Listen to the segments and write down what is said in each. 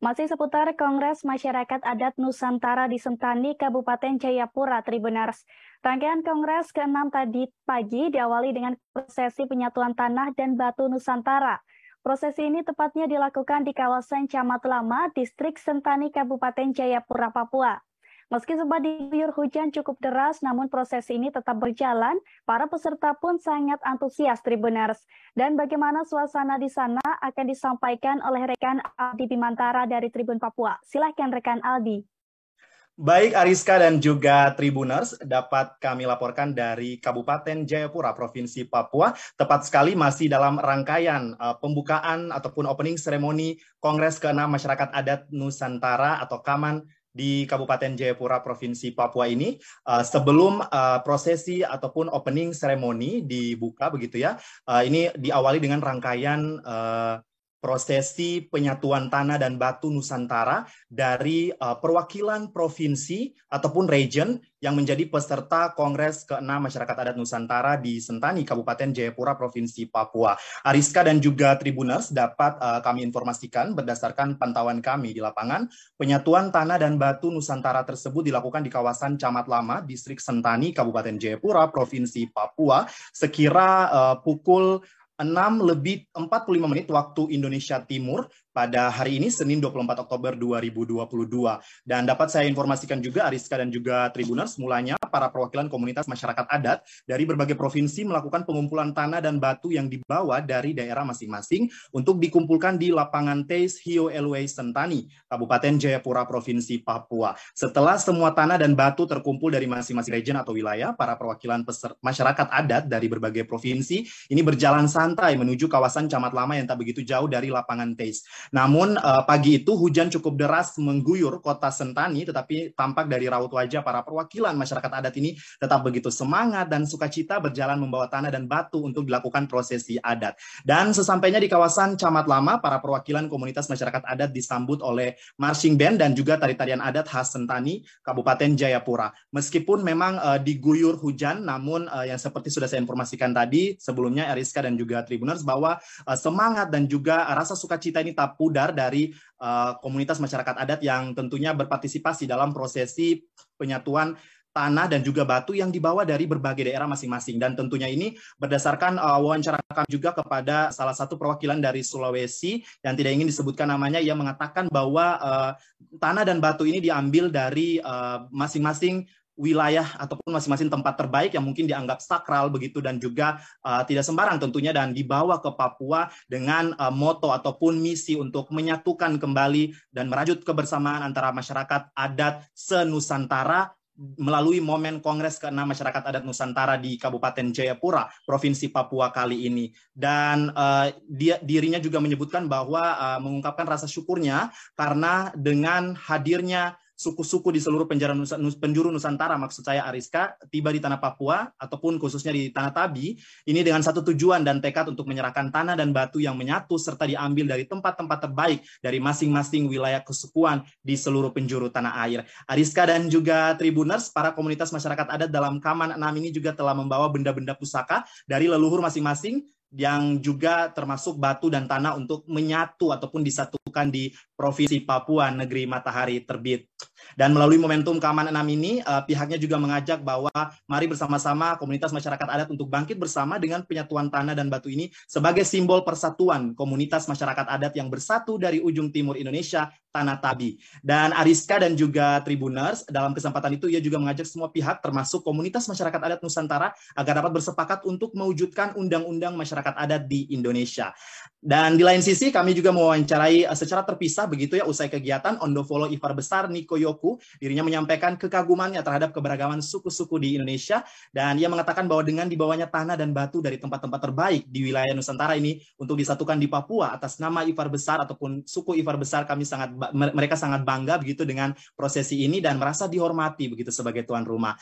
Masih seputar Kongres Masyarakat Adat Nusantara di Sentani, Kabupaten Jayapura, Tribuners. Rangkaian Kongres ke-6 tadi pagi diawali dengan prosesi penyatuan tanah dan batu Nusantara. Prosesi ini tepatnya dilakukan di kawasan Camat Lama, Distrik Sentani, Kabupaten Jayapura, Papua. Meski sempat diguyur hujan cukup deras, namun proses ini tetap berjalan. Para peserta pun sangat antusias, Tribuners. Dan bagaimana suasana di sana akan disampaikan oleh rekan Aldi Bimantara dari Tribun Papua. Silahkan rekan Aldi. Baik Ariska dan juga Tribuners, dapat kami laporkan dari Kabupaten Jayapura, Provinsi Papua. Tepat sekali masih dalam rangkaian pembukaan ataupun opening seremoni Kongres ke-6 Masyarakat Adat Nusantara atau KAMAN di Kabupaten Jayapura, Provinsi Papua ini. Sebelum prosesi ataupun opening seremoni dibuka begitu ya, ini diawali dengan rangkaian prosesi penyatuan tanah dan batu Nusantara dari perwakilan provinsi ataupun region yang menjadi peserta Kongres ke-6 Masyarakat Adat Nusantara di Sentani, Kabupaten Jayapura, Provinsi Papua. Ariska dan juga Tribuners, dapat kami informasikan berdasarkan pantauan kami di lapangan, penyatuan tanah dan batu Nusantara tersebut dilakukan di kawasan Camat Lama, Distrik Sentani, Kabupaten Jayapura, Provinsi Papua, sekira pukul 6:45 waktu Indonesia Timur pada hari ini, Senin 24 Oktober 2022. Dan dapat saya informasikan juga, Ariska dan juga Tribuners, mulanya para perwakilan komunitas masyarakat adat dari berbagai provinsi melakukan pengumpulan tanah dan batu yang dibawa dari daerah masing-masing untuk dikumpulkan di lapangan Teis Hio Elway Sentani, Kabupaten Jayapura, Provinsi Papua. Setelah semua tanah dan batu terkumpul dari masing-masing region atau wilayah, para perwakilan masyarakat adat dari berbagai provinsi ini berjalan santai menuju kawasan Camat Lama yang tak begitu jauh dari lapangan Teis. Namun pagi itu hujan cukup deras mengguyur kota Sentani, tetapi tampak dari raut wajah para perwakilan masyarakat adat ini tetap begitu semangat dan sukacita berjalan membawa tanah dan batu untuk dilakukan prosesi adat. Dan sesampainya di kawasan Camat Lama, para perwakilan komunitas masyarakat adat disambut oleh marching band dan juga tari-tarian adat khas Sentani, Kabupaten Jayapura. Meskipun memang diguyur hujan, namun yang seperti sudah saya informasikan tadi sebelumnya, Ariska dan juga Tribuners, bahwa semangat dan juga rasa sukacita ini tak pudar dari komunitas masyarakat adat yang tentunya berpartisipasi dalam prosesi penyatuan tanah dan juga batu yang dibawa dari berbagai daerah masing-masing. Dan tentunya ini berdasarkan wawancara kami juga kepada salah satu perwakilan dari Sulawesi yang tidak ingin disebutkan namanya, ia mengatakan bahwa tanah dan batu ini diambil dari masing-masing wilayah ataupun masing-masing tempat terbaik yang mungkin dianggap sakral begitu, dan juga tidak sembarang tentunya, dan dibawa ke Papua dengan moto ataupun misi untuk menyatukan kembali dan merajut kebersamaan antara masyarakat adat se-Nusantara melalui momen Kongres ke-6 Masyarakat Adat Nusantara di Kabupaten Jayapura, Provinsi Papua kali ini. Dan dirinya juga menyebutkan bahwa mengungkapkan rasa syukurnya karena dengan hadirnya suku-suku di seluruh penjuru Nusantara, maksud saya Ariska, tiba di tanah Papua ataupun khususnya di Tanah Tabi, ini dengan satu tujuan dan tekad untuk menyerahkan tanah dan batu yang menyatu serta diambil dari tempat-tempat terbaik dari masing-masing wilayah kesukuan di seluruh penjuru tanah air. Ariska dan juga Tribuners, para komunitas masyarakat adat dalam KAMAN 6 ini juga telah membawa benda-benda pusaka dari leluhur masing-masing, yang juga termasuk batu dan tanah untuk menyatu ataupun disatukan di Provinsi Papua, negeri matahari terbit. Dan melalui momentum KAMAN 6 ini, pihaknya juga mengajak bahwa mari bersama-sama komunitas masyarakat adat untuk bangkit bersama dengan penyatuan tanah dan batu ini sebagai simbol persatuan komunitas masyarakat adat yang bersatu dari ujung timur Indonesia, Tanah Tabi. Dan Ariska dan juga Tribuners, dalam kesempatan itu ia juga mengajak semua pihak termasuk komunitas masyarakat adat Nusantara agar dapat bersepakat untuk mewujudkan undang-undang masyarakat adat di Indonesia. Dan di lain sisi kami juga mewawancarai secara terpisah begitu ya usai kegiatan Ondofolo Ifar Besar Niko Yoku. Dirinya menyampaikan kekagumannya terhadap keberagaman suku-suku di Indonesia, dan ia mengatakan bahwa dengan dibawanya tanah dan batu dari tempat-tempat terbaik di wilayah Nusantara ini untuk disatukan di Papua atas nama Ifar Besar ataupun suku Ifar Besar, mereka sangat bangga begitu dengan prosesi ini dan merasa dihormati begitu sebagai tuan rumah.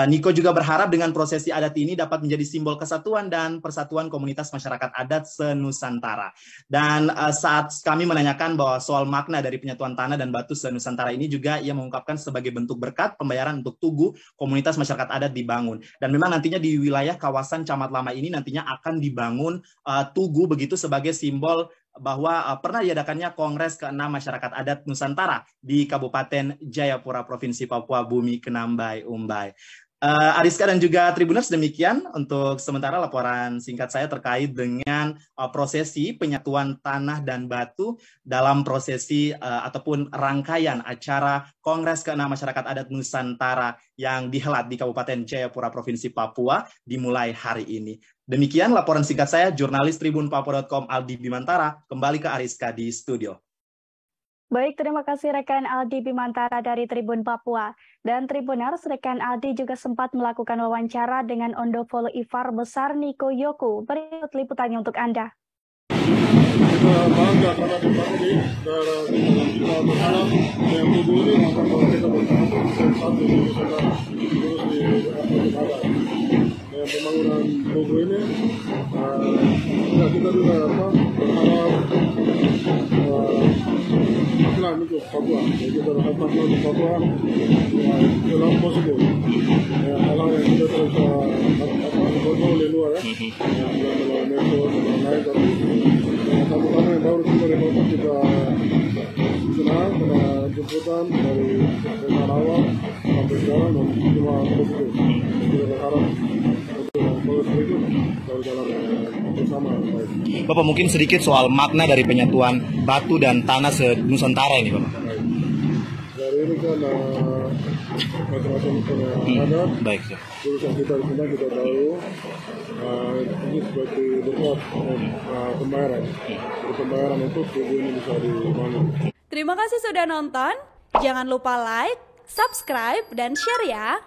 Niko juga berharap dengan prosesi adat ini dapat menjadi simbol kesatuan dan persatuan komunitas masyarakat adat se-Nusantara. Dan saat kami menanyakan bahwa soal makna dari penyatuan tanah dan batu se-Nusantara ini, juga ia mengungkapkan sebagai bentuk berkat pembayaran untuk tugu komunitas masyarakat adat dibangun. Dan memang nantinya di wilayah kawasan Camat Lama ini nantinya akan dibangun tugu begitu sebagai simbol bahwa pernah diadakannya Kongres ke-6 Masyarakat Adat Nusantara di Kabupaten Jayapura, Provinsi Papua Bumi Kenambai Umbai. Ariska dan juga Tribuners, demikian untuk sementara laporan singkat saya terkait dengan prosesi penyatuan tanah dan batu dalam prosesi ataupun rangkaian acara Kongres ke-6 Masyarakat Adat Nusantara yang dihelat di Kabupaten Jayapura, Provinsi Papua dimulai hari ini. Demikian laporan singkat saya, jurnalis tribunpapua.com Aldi Bimantara, kembali ke Ariska di studio. Baik, terima kasih rekan Aldi Bimantara dari Tribun Papua. Dan Tribuners, rekan Aldi juga sempat melakukan wawancara dengan Ondofolo Ifar Besar Niko Yoku. Berikut liputannya untuk Anda. Kita bangga karena dibagi kita berharap yang tujuh ini akan kita bersama satu kita terus di Barat. Pembangunan tugu ini kita juga berharap Islam untuk Papua. Kita berharap untuk Papua dalam positif. Hal yang kita terus kontrol di luar ya. Dalam metode dan lain tapi tamu-tamu yang baru kita report kita senang karena jemputan dari awal sampai sekarang dan semua positif. Kita berharap Bapak mungkin sedikit soal makna dari penyatuan batu dan tanah se-Nusantara ini, Bapak. Dari ini kan macam-macam adat. Baik. Jurusan kita di sini kita tahu ini seperti berbuat pembayaran. Pembayaran untuk tubuh ini bisa dibangun. Terima kasih sudah nonton. Jangan lupa like, subscribe, dan share ya.